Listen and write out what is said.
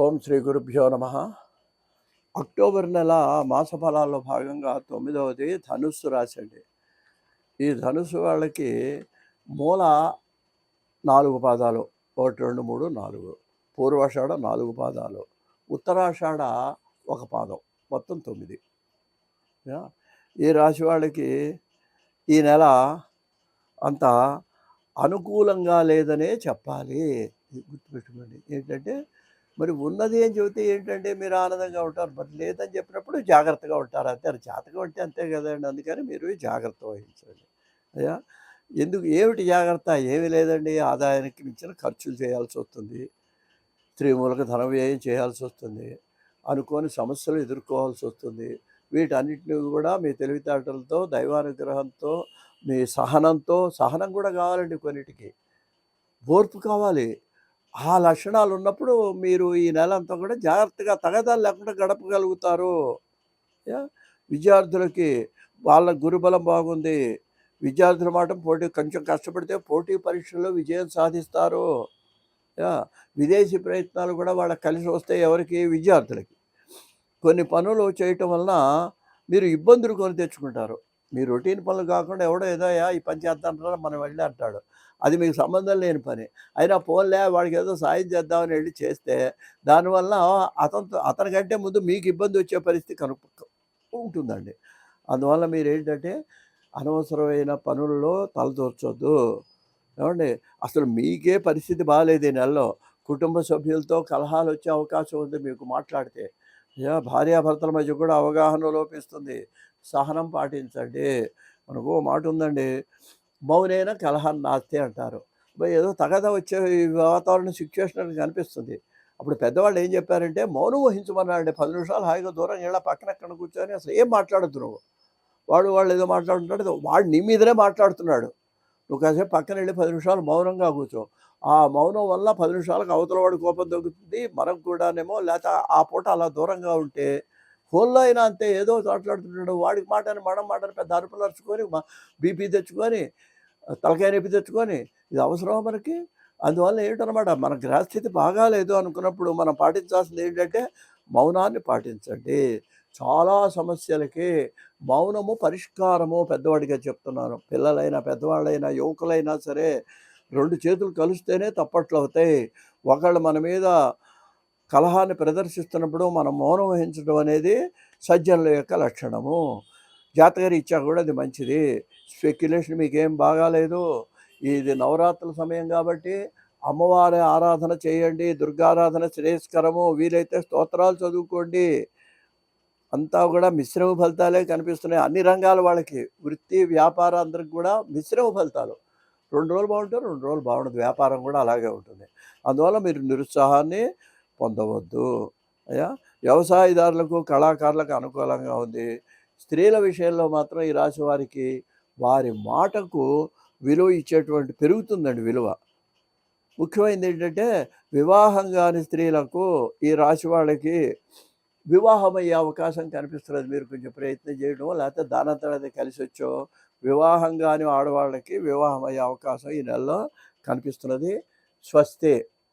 ఓం శ్రీ గురుభ్యో నమ. అక్టోబర్ నెల మాసఫలాల్లో భాగంగా 9వది ధనుస్సు రాశి అండి. ఈ ధనుస్సు వాళ్ళకి మూల 4 పాదాలు, 1, 2, 3, 4. పూర్వాషాఢ 4 పాదాలు, ఉత్తరాషాఢ 1 పాదం, మొత్తం 9. ఈ రాశి వాళ్ళకి ఈ నెల అంత అనుకూలంగా లేదనే చెప్పాలి. గుర్తుపెట్టుకోండి. ఏంటంటే మరి ఉన్నది అని చెబితే ఏంటంటే మీరు ఆనందంగా ఉంటారు, మరి లేదని చెప్పినప్పుడు జాగ్రత్తగా ఉంటారు. అంతే, అది జాతకం అంటే అంతే కదండి. అందుకని మీరు జాగ్రత్త వహించండి. అయ్యా, ఎందుకు ఏమిటి జాగ్రత్త? ఏమీ లేదండి, ఆదాయానికి మించిన ఖర్చులు చేయాల్సి వస్తుంది, స్త్రీమూలక ధన వ్యయం చేయాల్సి వస్తుంది, అనుకోని సమస్యలు ఎదుర్కోవాల్సి వస్తుంది. వీటన్నిటిని కూడా మీ తెలివితేటలతో, దైవానుగ్రహంతో, మీ సహనం కూడా కావాలండి. కొన్నిటికి ఓర్పు కావాలి. ఆ లక్షణాలు ఉన్నప్పుడు మీరు ఈ నెల అంతా కూడా జాగ్రత్తగా తగాదాలు లేకుండా గడపగలుగుతారు. విద్యార్థులకి వాళ్ళ గురుబలం బాగుంది. విద్యార్థుల మాట కొంచెం కష్టపడితే పోటీ పరీక్షల్లో విజయం సాధిస్తారు. విదేశీ ప్రయత్నాలు కూడా వాళ్ళకి కలిసి వస్తాయి. ఎవరికి? విద్యార్థులకి. కొన్ని పనులు చేయటం వలన మీరు ఇబ్బందులు కొని తెచ్చుకుంటారు. మీ రొటీన్ పనులు కాకుండా ఎవడో ఏదో ఈ పని చేద్దాంటారా మనం వెళ్ళి అంటాడు. అది మీకు సంబంధం లేని పని అయినా పోన్లే వాడికి ఏదో సాయం చేద్దామని వెళ్ళి చేస్తే దానివల్ల అతనికంటే ముందు మీకు ఇబ్బంది వచ్చే పరిస్థితి ఉంటుందండి. అందువల్ల మీరు ఏంటంటే అనవసరమైన పనుల్లో తలదూర్చొద్దు. ఏమండి, అసలు మీకే పరిస్థితి బాగాలేదు ఈ నెలలో. కుటుంబ సభ్యులతో కలహాలు వచ్చే అవకాశం ఉంది మీకు మాట్లాడితే. భార్యాభర్తల మధ్య కూడా అవగాహన లోపిస్తుంది. సహనం పాటించండి. మనకు మాట ఉందండి, మౌనైన కలహం నాస్తి అంటారు. ఏదో తగదా వచ్చే వాతావరణ సిచ్యువేషన్ కనిపిస్తుంది. అప్పుడు పెద్దవాళ్ళు ఏం చెప్పారంటే మౌనం వహించమన్నారండి. 10 నిమిషాలు హాయిగా దూరం ఇలా పక్కన ఎక్కడ కూర్చొని అసలు ఏం మాట్లాడద్దు నువ్వు. వాళ్ళు ఏదో మాట్లాడుతున్నాడు, వాడు నీ మీదనే మాట్లాడుతున్నాడు. నువ్వు కాసేపు పక్కన వెళ్ళి 10 నిమిషాలు మౌనంగా కూర్చో. ఆ మౌనం వల్ల 10 నిమిషాలకు అవతల వాడి కోపం తగ్గుతుంది, మనకు కూడానేమో. లేకపోతే ఆ పూట అలా దూరంగా ఉంటే ఫోన్లో అయినా అంతే, ఏదో మాట్లాడుతున్నాడు, వాడికి మాటని మనం మాటని పెద్ద అరుపులు అరుచుకొని బీపీ తెచ్చుకొని తలకాయ నొప్పి తెచ్చుకొని ఇది అవసరమా మనకి? అందువల్ల ఏంటనమాట, మన గ్రహస్థితి బాగాలేదు అనుకున్నప్పుడు మనం పాటించాల్సింది ఏంటంటే మౌనాన్ని పాటించండి. చాలా సమస్యలకి మౌనము పరిష్కారము. పెద్దవాడిగా చెప్తున్నాను. పిల్లలైనా, పెద్దవాళ్ళైనా, యువకులైనా సరే 2 చేతులు కలిస్తేనే తప్పట్లు అవుతాయి. ఒకళ్ళు మన మీద కలహాన్ని ప్రదర్శిస్తున్నప్పుడు మనం మౌనం వహించడం అనేది సజ్జనుల యొక్క లక్షణము. జాతకరీత్యా కూడా అది మంచిది. స్పెక్యులేషన్ మీకేం బాగాలేదు, ఇది నవరాత్రుల సమయం కాబట్టి అమ్మవారి ఆరాధన చేయండి, దుర్గారాధన శ్రేయస్కరము. వీలైతే స్తోత్రాలు చదువుకోండి. అంతా కూడా మిశ్రమ ఫలితాలే కనిపిస్తున్నాయి అన్ని రంగాల వాళ్ళకి. వృత్తి వ్యాపారం అందరికి కూడా మిశ్రమ ఫలితాలు. 2 రోజులు బాగుంటారు, 2 రోజులు బాగుండదు. వ్యాపారం కూడా అలాగే ఉంటుంది. అందువల్ల మీరు నిరుత్సాహాన్ని పొందవద్దు. వ్యవసాయదారులకు, కళాకారులకు అనుకూలంగా ఉంది. స్త్రీల విషయంలో మాత్రం ఈ రాశి వారికి వారి మాటకు విలువ ఇచ్చేటువంటి పెరుగుతుందండి విలువ. ముఖ్యమైనది ఏంటంటే వివాహం కాని స్త్రీలకు ఈ రాశి వాళ్ళకి వివాహం అయ్యే అవకాశం కనిపిస్తున్నది. మీరు కొంచెం ప్రయత్నం చేయడం, లేకపోతే దానంతరం అది కలిసి వచ్చో వివాహం కాని ఆడవాళ్ళకి వివాహం అయ్యే అవకాశం ఈ నెలలో కనిపిస్తున్నది. స్వస్తి.